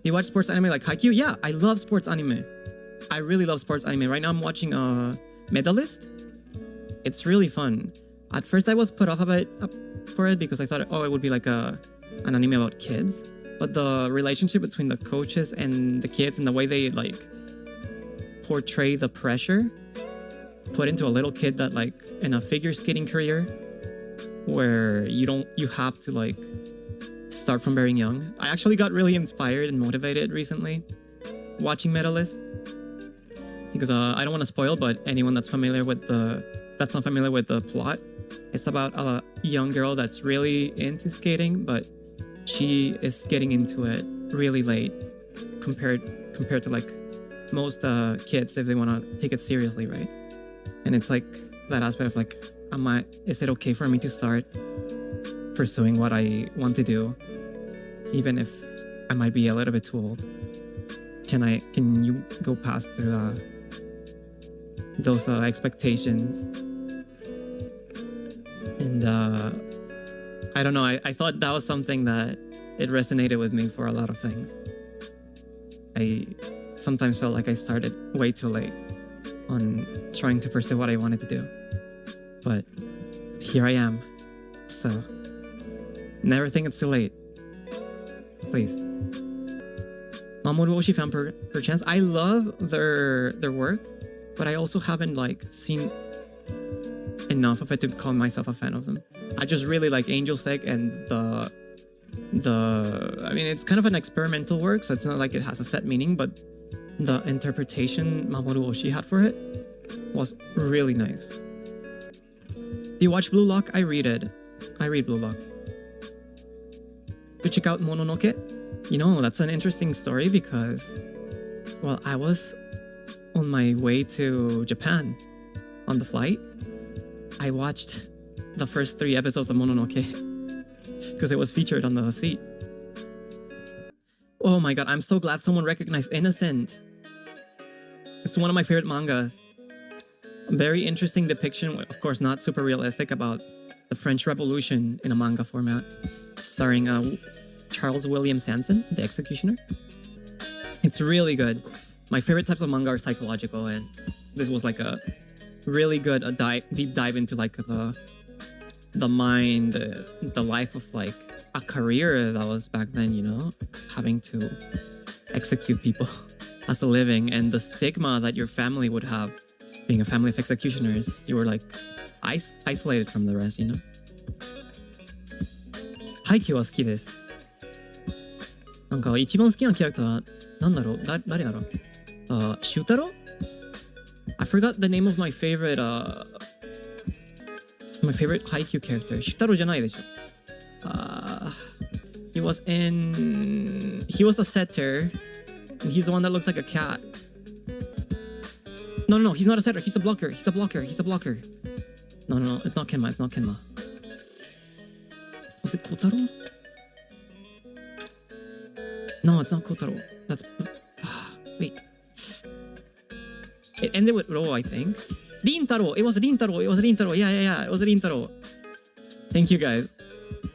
you watch sports anime like Haikyuu? Yeah, I love sports anime. I really love sports anime. Right now I'm watching Medalist. It's really fun. At first I was put off a bit for it because I thought, oh, it would be like an anime about kids. But the relationship between the coaches and the kids and the way they like portray the pressure put into a little kid that like in a figure skating career where you have to like start from very young. I actually got really inspired and motivated recently watching Medalist because I don't want to spoil, but anyone that's not familiar with the plot, it's about a young girl that's really into skating, but she is getting into it really late compared to like most kids if they want to take it seriously, right? And it's like that aspect of like, is it okay for me to start pursuing what I want to do, even if I might be a little bit too old? Can you go past through those expectations? And I don't know, I thought that was something that it resonated with me for a lot of things. I sometimes felt like I started way too late on trying to pursue what I wanted to do. But here I am. So never think it's too late. Please. Mamoru Oshii fan per chance. I love their work, but I also haven't like seen enough of it to call myself a fan of them. I just really like Angel's Egg and the I mean, it's kind of an experimental work, so it's not like it has a set meaning, but the interpretation Mamoru Oshii had for it was really nice. Do you watch Blue Lock? I read Blue Lock. You check out Mononoke? You know, that's an interesting story because, well, I was on my way to Japan on the flight. I watched the first 3 episodes of Mononoke because it was featured on the seat. Oh my god, I'm so glad someone recognized Innocent. It's one of my favorite mangas. A very interesting depiction, of course not super realistic, about the French Revolution in a manga format, starring Charles William Sanson, the executioner. It's really good. My favorite types of manga are psychological, and this was like a really good deep dive into like the mind, the life of like a career that was back then, you know, having to execute people as a living, and the stigma that your family would have being a family of executioners. You were like isolated from the rest, you know. Haikyuu は好きです。なんか一番好きなキャラクターなんだろう、誰だろう。シュタロ? I forgot the name of my favorite Haikyuu character. シュタロじゃないでしょ。He was a setter. And he's the one that looks like a cat. No, he's not a setter. He's a blocker. No, it's not Kenma. Was it Kotaro? No, it's not Kotaro. That's... wait. It ended with Ro, I think. Rintaro! It was Rintaro! Yeah, it was Rintaro. Thank you, guys.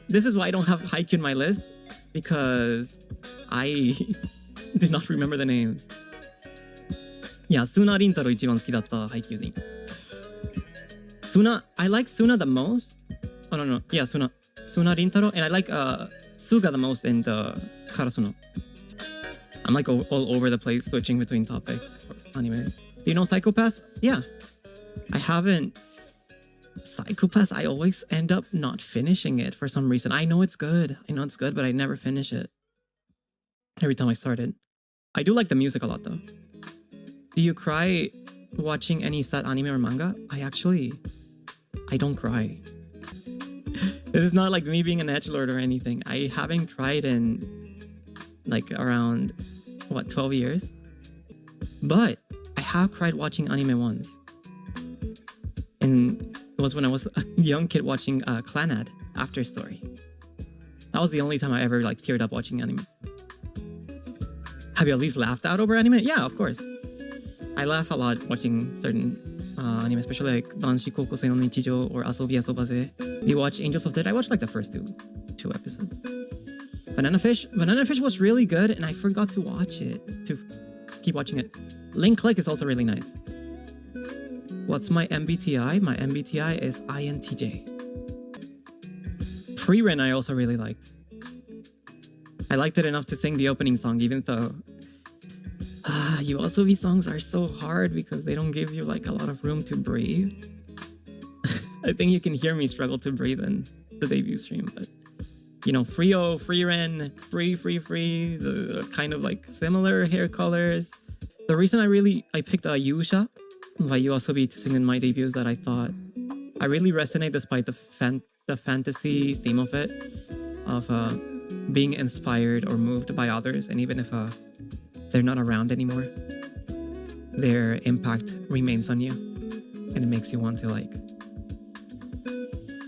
This is why I don't have Haikyuu in my list, because I did not remember the names. Yeah, Suna Rintaro 一番好きだった Haikyuu で。Suna, I like Suna the most. Oh, no. Yeah, Suna Rintaro, and I like Suga the most in the Karasuno. I'm like all over the place switching between topics for anime. Do you know Psycho-Pass? Yeah. I haven't. Psycho-Pass, I always end up not finishing it for some reason. I know it's good, but I never finish it. Every time I start it. I do like the music a lot though. Do you cry watching any sad anime or manga? I don't cry. This is not like me being an edgelord or anything. I haven't cried in like around, 12 years? But I have cried watching anime once. And it was when I was a young kid watching Clannad After Story. That was the only time I ever like teared up watching anime. Have you at least laughed out over anime? Yeah, of course. I laugh a lot watching certain anime, especially like Danshi Kokusei no Nichijou or Asobi Asobaze. Do you watch Angels of Death? I watched like the first two episodes. Banana Fish was really good, and I forgot to watch it, to keep watching it. Link Click is also really nice. What's my MBTI? My MBTI is INTJ. Free Ren I also really liked. I liked it enough to sing the opening song, even though Yowamushi songs are so hard because they don't give you like a lot of room to breathe. I think you can hear me struggle to breathe in the debut stream, but you know, Frio, Free Ren, Free, the kind of like similar hair colors. The reason I picked Yusha by Yowamushi to sing in my debut is that I thought I really resonate despite the fantasy theme of it, of being inspired or moved by others, and even if they're not around anymore, their impact remains on you, and it makes you want to like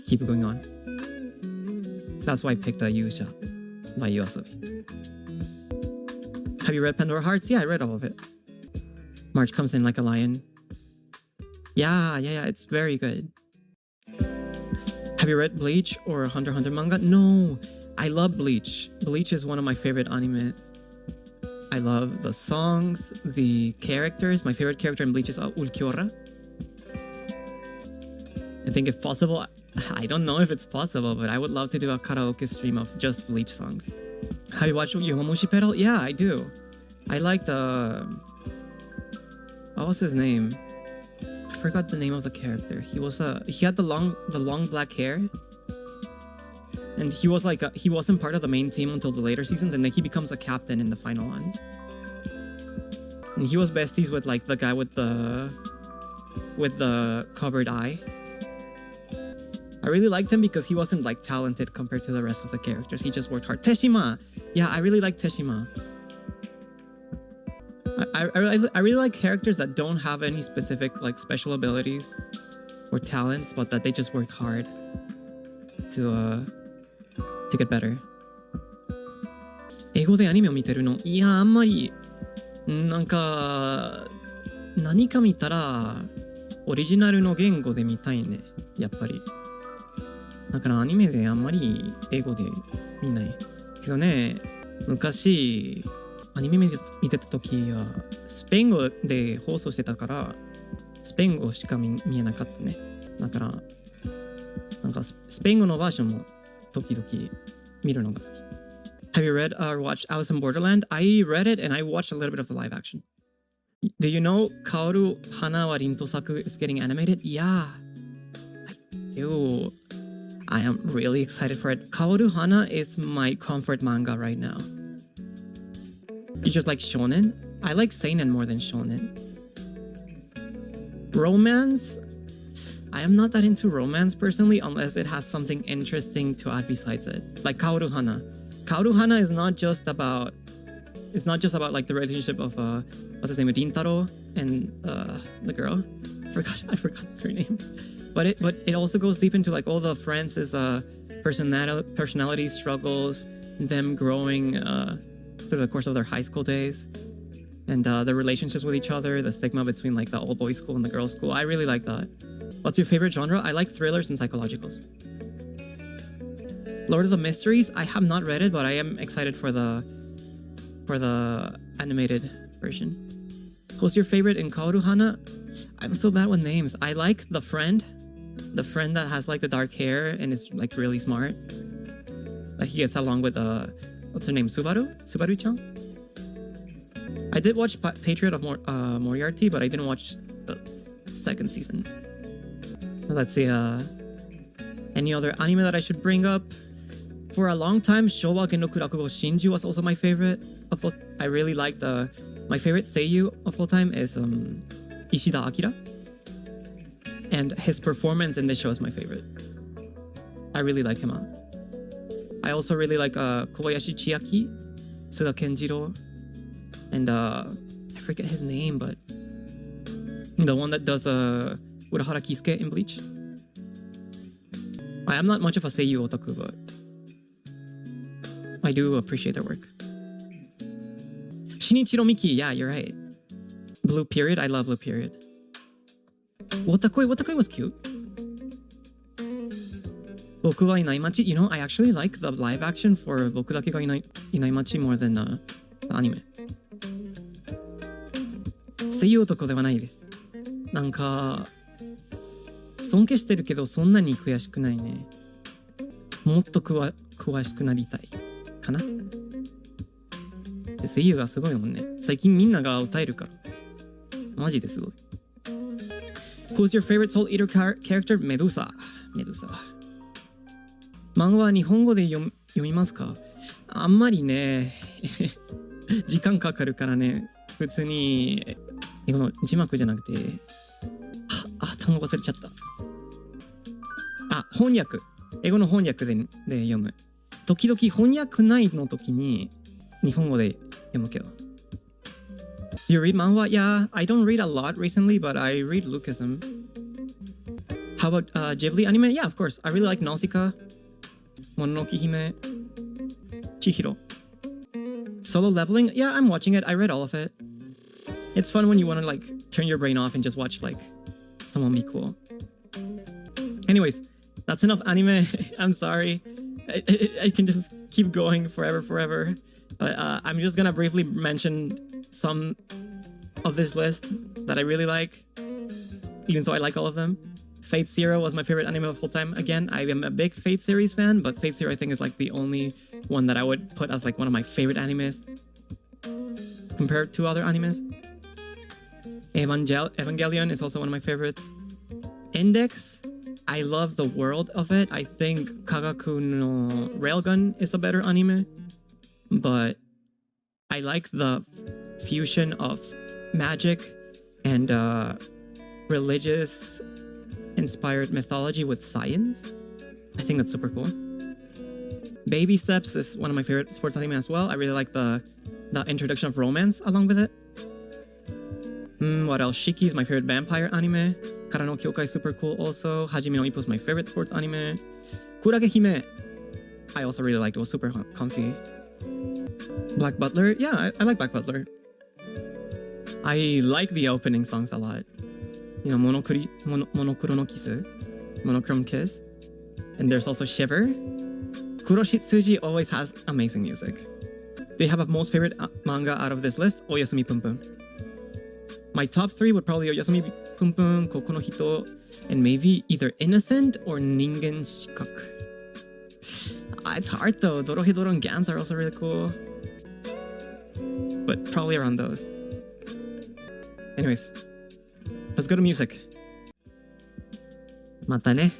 keep going on. That's why I picked Yusha by Yowamushi. Have you read Pandora Hearts? Yeah, I read all of it. March comes in like a lion. Yeah, it's very good. Have you read Bleach or Hunter x Hunter manga? No, I love Bleach. Bleach is one of my favorite animes. I love the songs, the characters. My favorite character in Bleach is Ulquiorra. I think if possible, I don't know if it's possible, but I would love to do a karaoke stream of just Bleach songs. Have you watched Yowamushi Pedal? Yeah, I do. I like the... What was his name? I forgot the name of the character. He had the long black hair. And he was like, he wasn't part of the main team until the later seasons, and then he becomes the captain in the final ones. And he was besties with like the guy with the covered eye. I really liked him because he wasn't like talented compared to the rest of the characters. He just worked hard. Teshima! Yeah, I really like Teshima. I really like characters that don't have any specific like special abilities or talents, but that they just work hard to get better. 英語でアニメを見てるの？いや、あんまりなんか何か見たらオリジナルの言語で見たいね、やっぱり。だからアニメであんまり英語で見ないけどね。昔アニメ見てた時はスペイン語で放送してたからスペイン語しか見えなかったね。だからなんかスペイン語のバージョンも時々見るのが好き。Have you read or watched Alice in Borderland? I read it and I watched a little bit of the live action. Do you know Kaoru Hana wa Rintosaku is getting animated? Yeah, I do. I am really excited for it. Kaoru Hana is my comfort manga right now. You just like shonen? I like seinen more than shonen. Romance? I am not that into romance personally unless it has something interesting to add besides it. Like Kaoru Hana. Kaoru Hana is not just about like the relationship of what's his name, Rintaro and the girl. I forgot her name. But it also goes deep into like all the friends' personality struggles, them growing through the course of their high school days, and the relationships with each other, the stigma between like the all boys school and the girls school. I really like that. What's your favorite genre? I like thrillers and psychologicals. Lord of the Mysteries, I have not read it, but I am excited for the animated version. Who's your favorite in Kaoru Hana? I'm so bad with names. I like the friend that has like the dark hair and is like really smart. Like he gets along with what's her name? Subaru-chan? I did watch Patriot of Moriarty, but I didn't watch the second season. Let's see, any other anime that I should bring up? For a long time, Showa Genroku Rakugo Shinju was also my favorite. I really liked my favorite seiyuu of all time is Ishida Akira. And his performance in this show is my favorite. I really like him. I also really like Kobayashi Chiaki, Tsuda Kenjiro, and I forget his name, but the one that does Urahara Kisuke in Bleach. I am not much of a seiyuu otaku, but I do appreciate their work. Shinichiro Miki, yeah, you're right. Blue Period, I love Blue Period. Watakoi was cute. 僕はいない街 You know, I actually like the live action for 僕だけがいない街 more than the anime. 声優男ではないです。なんか尊敬してるけどそんなに悔しくないね。もっと詳しくなりたいかな。で声優がすごいもんね。最近みんなが歌えるからマジですごい。Who's your favorite Soul Eater character? メドゥサ。漫画は日本語で読みますか？あんまりね時間かかるからね。普通に英語の字幕じゃなくて単語忘れちゃった。翻訳。英語の翻訳で読む。時々翻訳ないの時に日本語で読むけど。You read manga? Yeah, I don't read a lot recently, but I read Lucasm. How about Ghibli anime? Yeah, of course. I really like Nausicaa, Mononoke Hime, Chihiro. Solo Leveling? Yeah, I'm watching it. I read all of it. It's fun when you want to like turn your brain off and just watch like someone be cool. Anyways, that's enough anime. I'm sorry. I can just keep going forever. But I'm just gonna briefly mention some of this list that I really like, even though I like all of them. Fate Zero was my favorite anime of all time. Again, I am a big Fate series fan, but Fate Zero I think is like the only one that I would put as like one of my favorite animes compared to other animes. Evangelion is also one of my favorites. Index, I love the world of it. I think Kagaku no Railgun is a better anime, but I like the fusion of magic and religious inspired mythology with science. I think that's super cool. Baby Steps is one of my favorite sports anime as well. I really like the introduction of romance along with it. What else? Shiki is my favorite vampire anime. Kara no Kyokai super cool also. Hajime no Ippo is my favorite sports anime. Kurage Hime I also really liked. It was super comfy. Black Butler? Yeah, I like Black Butler. I like the opening songs a lot. You know, Monochrome Kiss. And there's also Shiver. Kuroshitsuji always has amazing music. Do you have a most favorite manga out of this list? Oyasumi Pum Pum. My top 3 would probably Oyasumi Pum Pum, Koku no Hito, and maybe either Innocent or Ningen Shikaku. It's hard though. Dorohedoro and Gans are also really cool. But probably around those. Anyways, let's go to music. またね。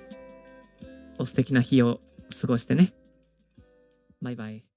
お素敵な日を過ごしてね。バイバイ。